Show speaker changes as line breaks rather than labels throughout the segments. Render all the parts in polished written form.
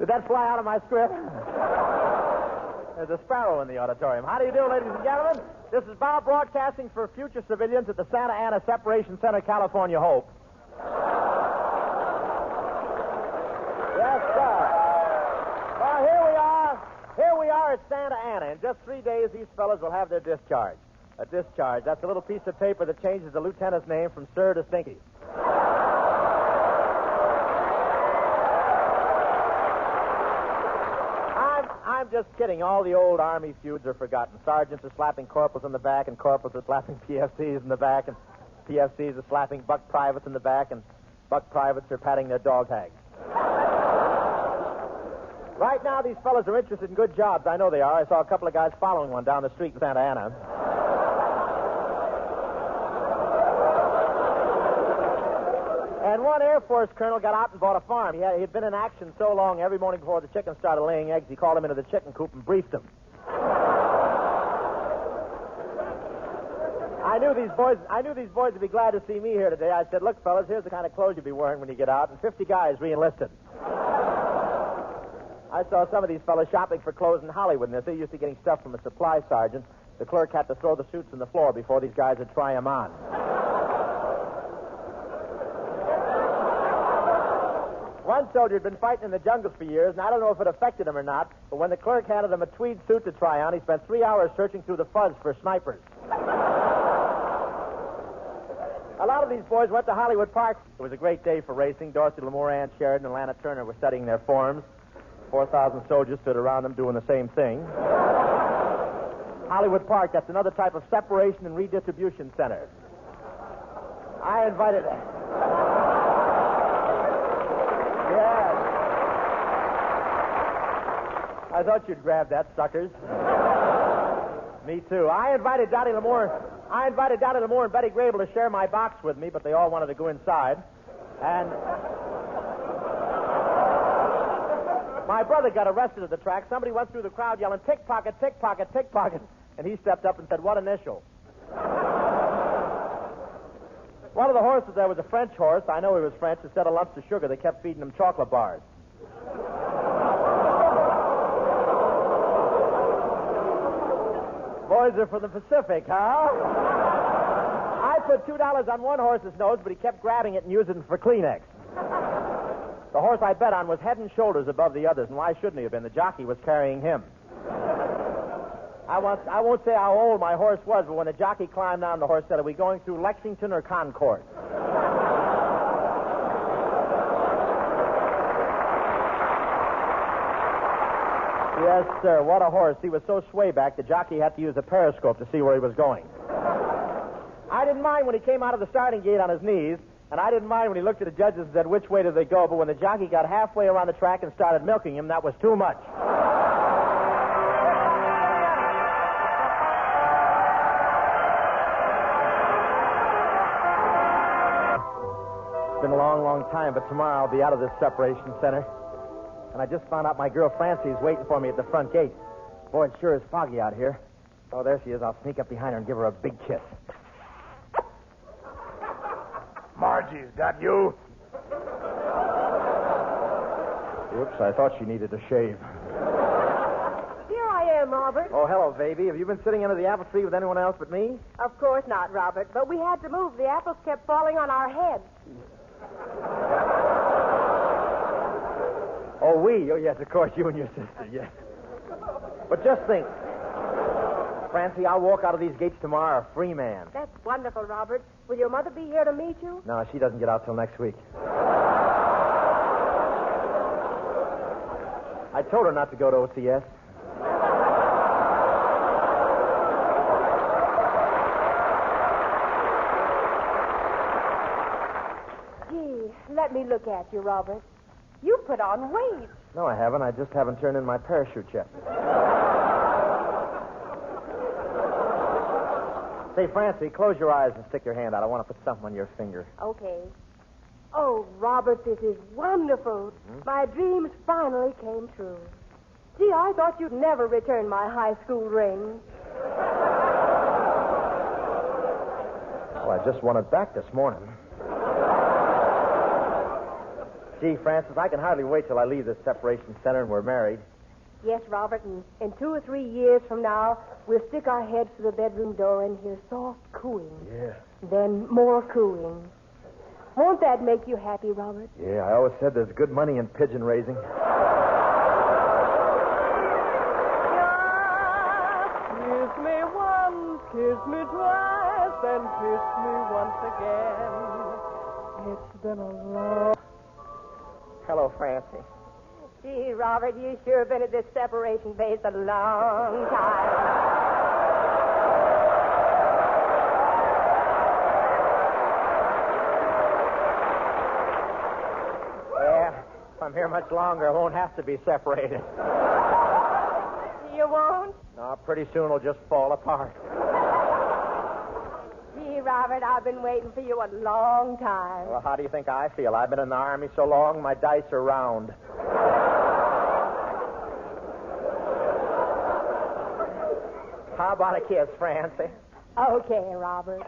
Did that fly out of my script? There's a sparrow in the auditorium. How do you do, ladies and gentlemen? This is Bob broadcasting for future civilians at the Santa Ana Separation Center, California Hope. Yes, sir. Well, here we are at Santa Ana. In just 3 days, these fellas will have their discharge. A discharge. That's a little piece of paper that changes the lieutenant's name from Sir to Stinky. I'm just kidding. All the old Army feuds are forgotten. Sergeants are slapping corporals in the back, and corporals are slapping PFCs in the back, and PFCs are slapping buck privates in the back, and buck privates are patting their dog tags. Right now, these fellas are interested in good jobs. I know they are. I saw a couple of guys following one down the street in Santa Ana. And one Air Force colonel got out and bought a farm. He'd been in action so long, every morning before the chickens started laying eggs, he called them into the chicken coop and briefed them. I knew these boys would be glad to see me here today. I said, look, fellas, here's the kind of clothes you'll be wearing when you get out, and 50 guys re-enlisted. I saw some of these fellas shopping for clothes in Hollywood, and they're used to getting stuff from a supply sergeant. The clerk had to throw the suits on the floor before these guys would try them on. One soldier had been fighting in the jungles for years, and I don't know if it affected him or not, but when the clerk handed him a tweed suit to try on, he spent 3 hours searching through the fuzz for snipers. A lot of these boys went to Hollywood Park. It was a great day for racing. Dorsey L'Amour, Ann Sheridan, and Lana Turner were studying their forms. 4,000 soldiers stood around them doing the same thing. Hollywood Park, that's another type of separation and redistribution center. I invited... Yes. I thought you'd grab that, suckers. Me too. I invited Dottie L'Amour and Betty Grable to share my box with me, but they all wanted to go inside. And my brother got arrested at the track. Somebody went through the crowd yelling, pickpocket, pickpocket, pickpocket. And he stepped up and said, what initial? One of the horses there was a French horse. I know he was French. Instead of lumps of sugar, they kept feeding him chocolate bars. Boys are from the Pacific, huh? I put $2 on one horse's nose, but he kept grabbing it and using it for Kleenex. The horse I bet on was head and shoulders above the others, and why shouldn't he have been? The jockey was carrying him. I won't say how old my horse was, but when the jockey climbed down, the horse said, are we going through Lexington or Concord? Yes, sir. What a horse. He was so swayback, the jockey had to use a periscope to see where he was going. I didn't mind when he came out of the starting gate on his knees, and I didn't mind when he looked at the judges and said, which way do they go? But when the jockey got halfway around the track and started milking him, that was too much. It's been a long, long time, but tomorrow I'll be out of this separation center. And I just found out my girl Francie is waiting for me at the front gate. Boy, it sure is foggy out here. Oh, there she is. I'll sneak up behind her and give her a big kiss.
Margie's got you.
Oops, I thought she needed a shave.
Here I am, Robert.
Oh, hello, baby. Have you been sitting under the apple tree with anyone else but me?
Of course not, Robert, but we had to move. The apples kept falling on our heads.
Oh, we? Oh, yes, of course, you and your sister, yes. But just think, Francie, I'll walk out of these gates tomorrow a free man.
That's wonderful, Robert. Will your mother be here to meet you?
No, she doesn't get out till next week. I told her not to go to OCS.
Gee, let me look at you, Robert. You put on weight.
No, I haven't. I just haven't turned in my parachute yet. Say, Francie, close your eyes and stick your hand out. I want to put something on your finger.
Okay. Oh, Robert, this is wonderful. My dreams finally came true. Gee, I thought you'd never return my high school ring.
Well, I just won it back this morning. Gee, Francis, I can hardly wait till I leave this separation center and we're married.
Yes, Robert, and in 2 or 3 years from now, we'll stick our heads through the bedroom door and hear soft cooing.
Yeah.
Then more cooing. Won't that make you happy, Robert?
Yeah, I always said there's good money in pigeon raising.
Kiss me once, kiss me twice, then kiss me once again. It's been a long...
Hello, Francie.
Gee, Robert, you sure been at this separation base a long time.
Yeah, if I'm here much longer, I won't have to be separated.
You won't?
No, pretty soon it'll just fall apart.
Gee, Robert, I've been waiting for you a long time.
Well, how do you think I feel? I've been in the Army so long, my dice are round. How about a kiss, Francie?
Okay, Robert.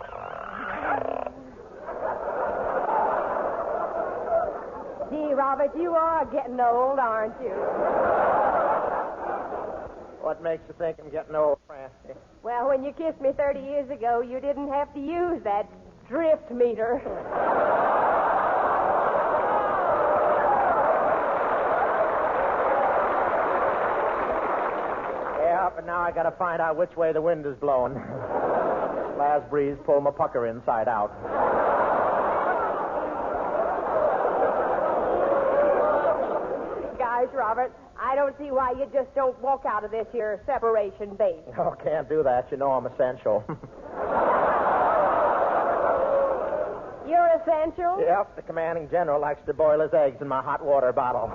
Gee, Robert, you are getting old, aren't you?
What makes you think I'm getting old, Francie?
Well, when you kissed me 30 years ago, you didn't have to use that drift meter.
Yeah, but now I gotta find out which way the wind is blowing. Last breeze pulled my pucker inside out.
Gosh, Robert, I don't see why you just don't walk out of this here separation base.
Oh, can't do that. You know I'm essential.
You're essential?
Yep, the commanding general likes to boil his eggs in my hot water bottle.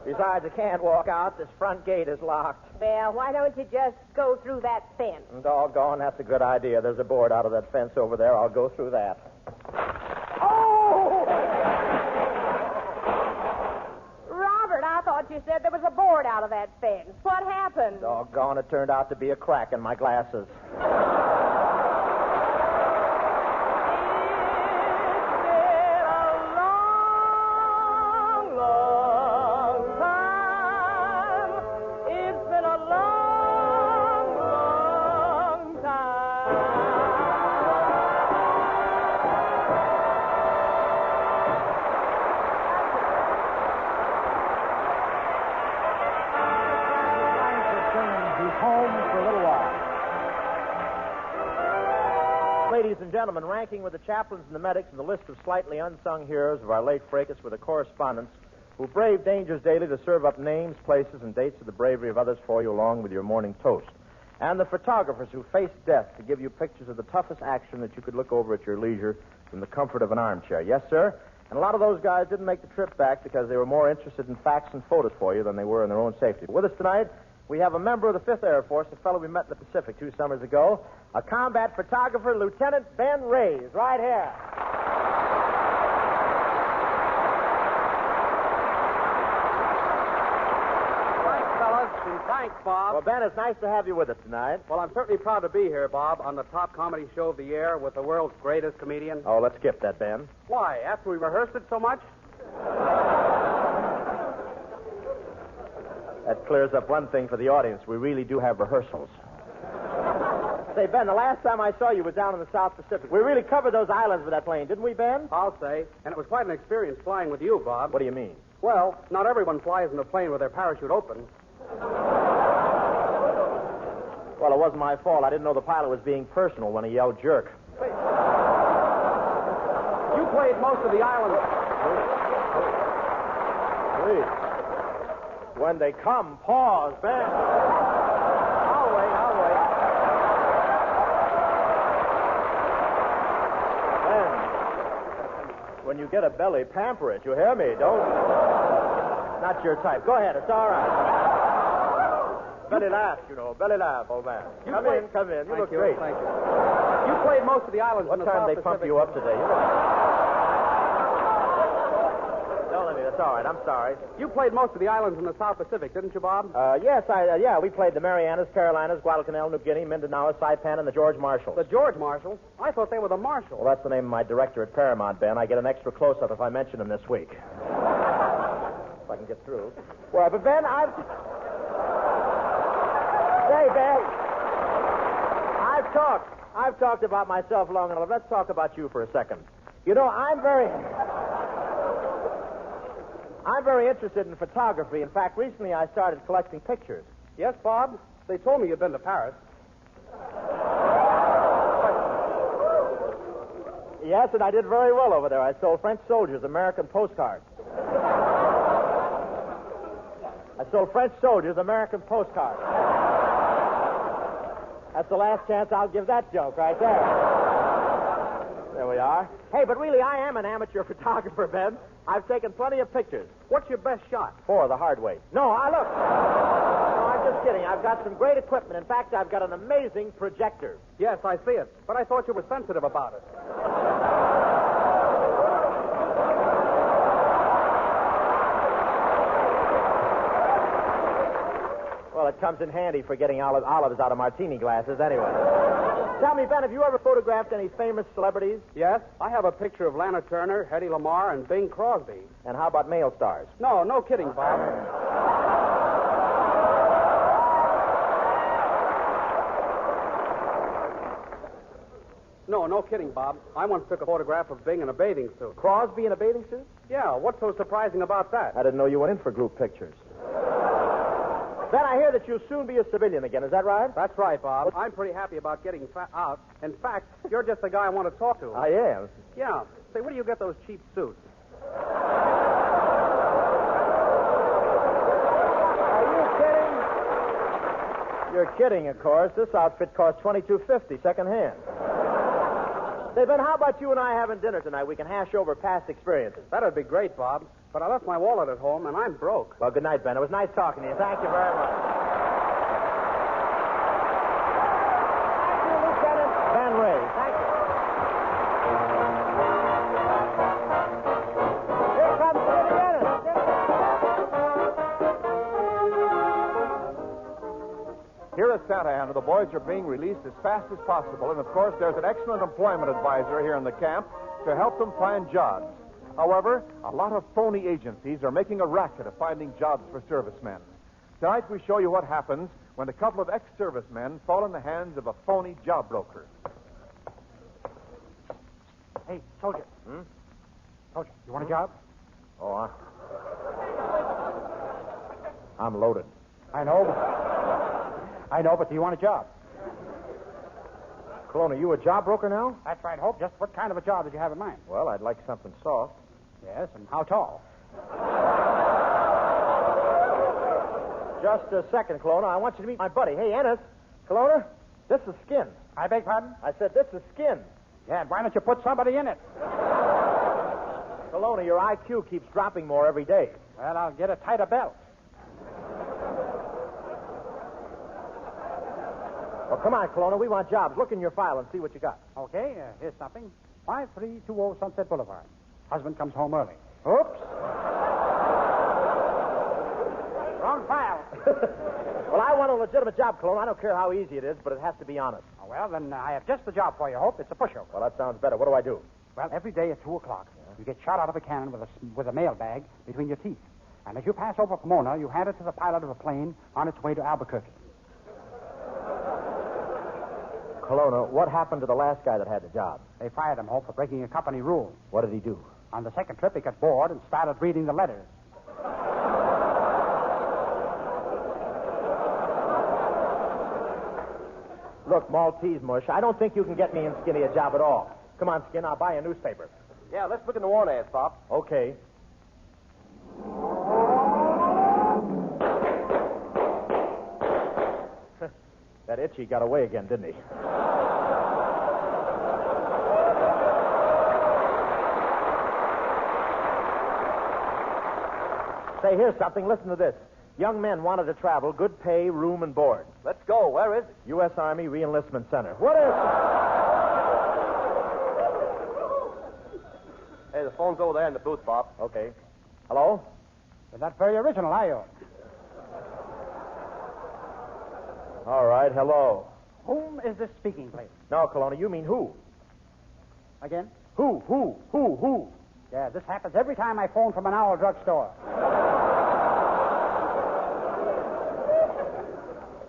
Besides, I can't walk out. This front gate is locked.
Well, why don't you just go through that fence?
Doggone, that's a good idea. There's a board out of that fence over there. I'll go through that.
Robert, I thought you said there was a board out of that fence. What happened?
Doggone, it turned out to be a crack in my glasses. Ladies and gentlemen, ranking with the chaplains and the medics in the list of slightly unsung heroes of our late fracas were the correspondents who braved dangers daily to serve up names, places, and dates of the bravery of others for you along with your morning toast. And the photographers who faced death to give you pictures of the toughest action that you could look over at your leisure from the comfort of an armchair. Yes, sir? And a lot of those guys didn't make the trip back because they were more interested in facts and photos for you than they were in their own safety. With us tonight, we have a member of the 5th Air Force, a fellow we met in the Pacific 2 summers ago, a combat photographer, Lieutenant Ben Reyes, right here.
Thanks, fellas, and thanks, Bob.
Well, Ben, it's nice to have you with us tonight.
Well, I'm certainly proud to be here, Bob, on the top comedy show of the year with the world's greatest comedian.
Oh, let's skip that, Ben.
Why? After we rehearsed it so much?
That clears up one thing for the audience. We really do have rehearsals. Say, Ben, the last time I saw you was down in the South Pacific. We really covered those islands with that plane, didn't we, Ben?
I'll say. And it was quite an experience flying with you, Bob.
What do you mean?
Well, not everyone flies in a plane with their parachute open.
Well, it wasn't my fault. I didn't know the pilot was being personal when he yelled jerk.
You played most of the islands.
Please. When they come, pause, Ben. I'll wait. Ben, when you get a belly, pamper it. You hear me? Don't. Not your type. Go ahead. It's all right. Belly laugh, you know. Belly laugh, old man. Come in. You look great.
Thank you. You played most of the islands
What
in the
time
South
they pump
Pacific.
you up today? Don't let me. That's all right. I'm sorry.
You played most of the islands in the South Pacific, didn't you, Bob?
Yes, we played the Marianas, Carolinas, Guadalcanal, New Guinea, Mindanao, Saipan, and the George Marshalls.
The George Marshalls? I thought they were the Marshalls.
Well, that's the name of my director at Paramount, Ben. I get an extra close-up if I mention him this week. If I can get through. Well, but Ben, Say, Ben, I've talked about myself long enough. Let's talk about you for a second. You know, I'm very interested in photography. In fact, recently I started collecting pictures.
Yes, Bob? They told me you'd been to Paris.
Yes, and I did very well over there. I sold French soldiers American postcards. That's the last chance I'll give that joke right there. There we are. Hey, but really, I am an amateur photographer, Ben. I've taken plenty of pictures.
What's your best shot?
4 the hard way. No, look. No, I'm just kidding. I've got some great equipment. In fact, I've got an amazing projector.
Yes, I see it. But I thought you were sensitive about it.
Well, it comes in handy for getting olives out of martini glasses anyway. Tell me, Ben, have you ever photographed any famous celebrities?
Yes, I have a picture of Lana Turner, Hedy Lamarr, and Bing Crosby.
And how about male stars?
No kidding, Bob. No kidding, Bob. I once took a photograph of Bing in a bathing suit.
Crosby in a bathing suit?
Yeah, what's so surprising about that?
I didn't know you went in for group pictures. Ben, I hear that you'll soon be a civilian again. Is that right?
That's right, Bob. I'm pretty happy about getting out. In fact, you're just the guy I want to talk to.
I am.
Yeah. Say, where do you get those cheap suits?
Are you kidding? You're kidding, of course. This outfit costs $22.50 secondhand. Say, Ben, how about you and I having dinner tonight? We can hash over past experiences.
That'd be great, Bob. But I left my wallet at home, and I'm broke.
Well, good night, Ben. It was nice talking to you. Thank you very much. Thank you, Lieutenant Van Ray. Thank you. Here comes Kitty Bennett.
Here at Santa Ana, the boys are being released as fast as possible, and of course, there's an excellent employment advisor here in the camp to help them find jobs. However, a lot of phony agencies are making a racket of finding jobs for servicemen. Tonight, we show you what happens when a couple of ex-servicemen fall in the hands of a phony job broker.
Hey, soldier. Soldier, you want a job?
Oh, I'm loaded.
I know, but do you want a job?
Cologne, are you a job broker now?
That's right, Hope. Just what kind of a job did you have in mind?
Well, I'd like something soft.
Yes, and how tall?
Just a second, Kelowna. I want you to meet my buddy. Hey, Ennis. Kelowna, this is Skin.
I beg pardon?
I said this is Skin.
Yeah, and why don't you put somebody in it?
Kelowna, your IQ keeps dropping more every day.
Well, I'll get a tighter belt.
Well, come on, Kelowna. We want jobs. Look in your file and see what you got.
Okay, here's something. 5320 Sunset Boulevard. Husband comes home early.
Oops.
Wrong file.
Well, I want a legitimate job, Kelowna. I don't care how easy it is, but it has to be honest.
Oh, well, then I have just the job for you, Hope. It's a pushover.
Well, that sounds better. What do I do?
Well, every day at 2 o'clock, you get shot out of a cannon with a mail bag between your teeth. And as you pass over Pomona, you hand it to the pilot of a plane on its way to Albuquerque.
Kelowna, what happened to the last guy that had the job?
They fired him, Hope, for breaking a company rule.
What did he do?
On the second trip, he got bored and started reading the letters.
Look, Maltese mush, I don't think you can get me and Skinny a job at all. Come on, Skin, I'll buy you a newspaper.
Yeah, let's look in the want ads, Bob.
Okay. That Itchy got away again, didn't he? Say, here's something. Listen to this. Young men wanted to travel, good pay, room, and board.
Let's go. Where is it?
U.S. Army Re-Enlistment Center. What is it?
Hey, the phone's over there in the booth, Bob.
Okay. Hello?
You're not very original, are you?
All right, hello.
Whom is this speaking, please?
No, Kelowna, you mean who?
Again?
Who?
Yeah, this happens every time I phone from an owl drugstore.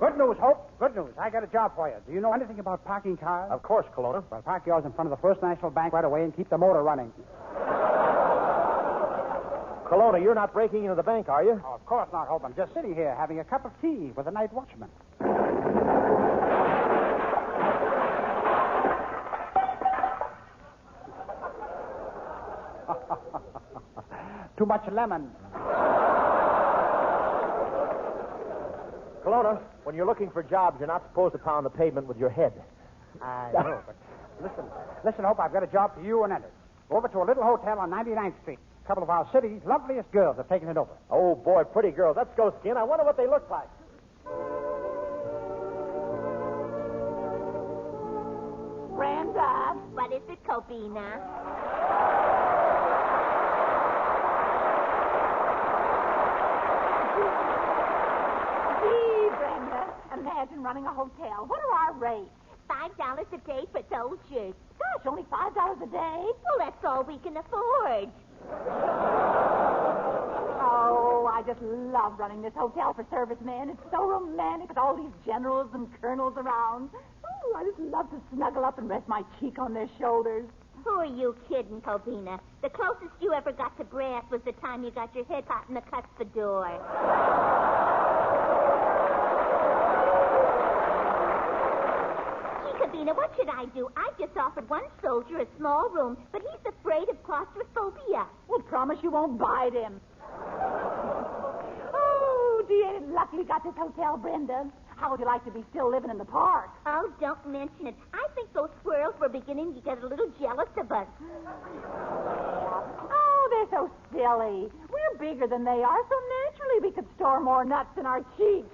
Good news, Hope. Good news. I got a job for you. Do you know anything about parking cars?
Of course, Kelowna.
Well, park yours in front of the First National Bank right away and keep the motor running.
Kelowna, you're not breaking into the bank, are you?
Oh, of course not, Hope. I'm just sitting here having a cup of tea with the night watchman. Too much lemon.
Kelowna, when you're looking for jobs, you're not supposed to pound the pavement with your head.
I know, but listen, Hope, I've got a job for you and Ellis. Go over to a little hotel on 99th Street. A couple of our city's loveliest girls have taken it over.
Oh, boy, pretty girls. Let's go, Skin. I wonder what they look like.
Brenda, what is it, Cobina? Gee, Brenda, imagine running a hotel. What are our rates? $5 a day for soldiers. Gosh, only $5 a day? Well, that's all we can afford. Oh, I just love running this hotel for servicemen. It's so romantic with all these generals and colonels around. Oh, I just love to snuggle up and rest my cheek on their shoulders. Who are you kidding, Cobina? The closest you ever got to brass was the time you got your head caught in the cuspidor. Cobina, what should I do? I just offered one soldier a small room, but he's afraid of claustrophobia. Well, promise you won't bite him. Oh, gee, ain't it lucky we got this hotel, Brenda? How would you like to be still living in the park? Oh, don't mention it. I think those squirrels were beginning to get a little jealous of us. Oh, they're so silly. We're bigger than they are, so naturally we could store more nuts in our cheeks.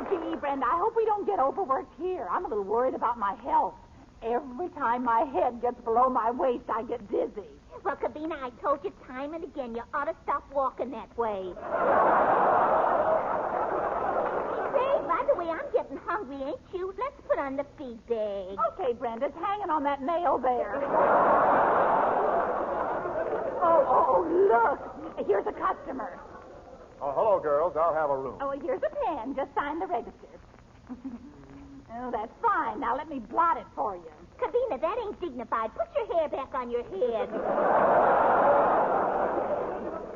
Gee, Brenda, I hope we don't get overworked here. I'm a little worried about my health. Every time my head gets below my waist, I get dizzy. Well, Cabina, I told you time and again, you ought to stop walking that way. Say, by the way, I'm getting hungry, ain't you? Let's put on the feed bag. Okay, Brenda, it's hanging on that nail there. Oh, look. Here's a customer.
Oh, hello, girls. I'll have a room.
Oh, here's a pen. Just sign the register. Oh, that's fine. Now let me blot it for you. Cabina, that ain't dignified. Put your hair back on your head.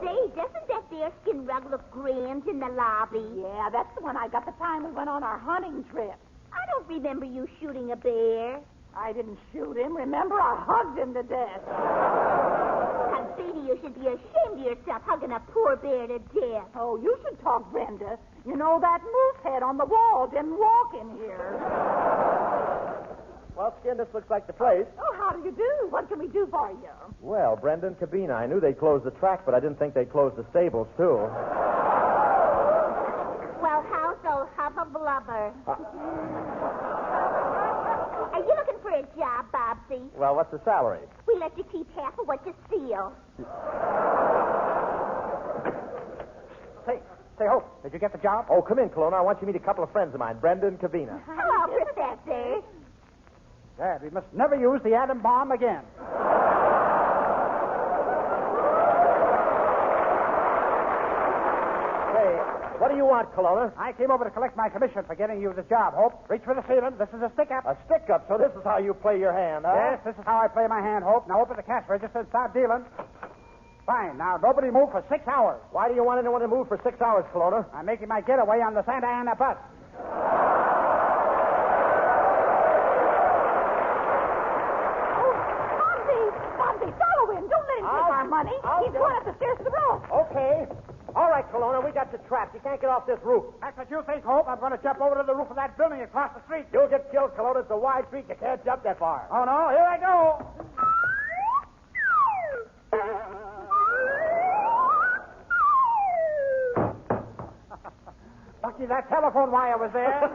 Say, doesn't that bearskin rug look grand in the lobby? Yeah, that's the one I got the time we went on our hunting trip. I don't remember you shooting a bear. I didn't shoot him. Remember, I hugged him to death. Cabina, you should be ashamed of yourself hugging a poor bear to death. Oh, you should talk, Brenda. You know that moose head on the wall didn't walk in here.
Well, Skin, this looks like the place.
Oh, how do you do? What can we do for you?
Well, Brenda and Cabina, I knew they'd close the track, but I didn't think they'd close the stables, too.
Well, how's old Hubba Blubber? Are you looking for a job, Bobsy?
Well, what's the salary?
We let you keep half of what you steal.
Say, Hope, did you get the job?
Oh, come in, Kelowna. I want you to meet a couple of friends of mine, Brenda and Cabina.
Hello, Professor.
Dad, we must never use the atom bomb again.
Hey, what do you want, Kelowna?
I came over to collect my commission for getting you this job, Hope. Reach for the ceiling. This is a stick-up.
A stick-up, so this is how you play your hand, huh?
Yes, this is how I play my hand, Hope. Now open the cash register and start dealing. Fine. Now, nobody move for 6 hours.
Why do you want anyone to move for 6 hours, Kelowna?
I'm making my getaway on the Santa Ana bus.
Bobsy, follow him. Don't let him take our money. He's going up the stairs to the roof.
Okay. All right, Kelowna, we got you trapped. You can't get off this roof.
That's what you think, Hope. I'm going to jump over to the roof of that building across the street.
You'll get killed, Kelowna. It's a wide street. You can't jump that far.
Oh, no. Here I go. Lucky that telephone wire was there.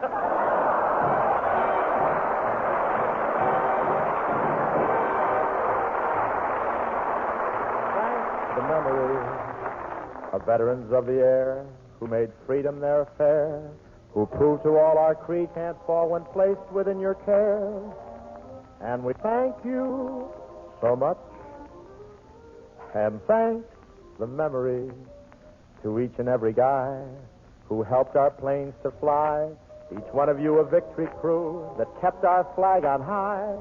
veterans of the air who made freedom their affair, who proved to all our creed can't fall when placed within your care. And we thank you so much, and thanks the memory to each and every guy who helped our planes to fly, each one of you a victory crew that kept our flag on high.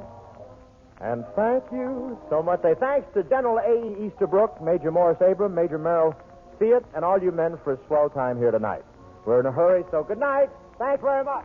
And thank you so much. Say thanks to General A.E. Easterbrook, Major Morris Abram, Major Merrill Fiat, and all you men for a swell time here tonight. We're in a hurry, so good night. Thanks very much.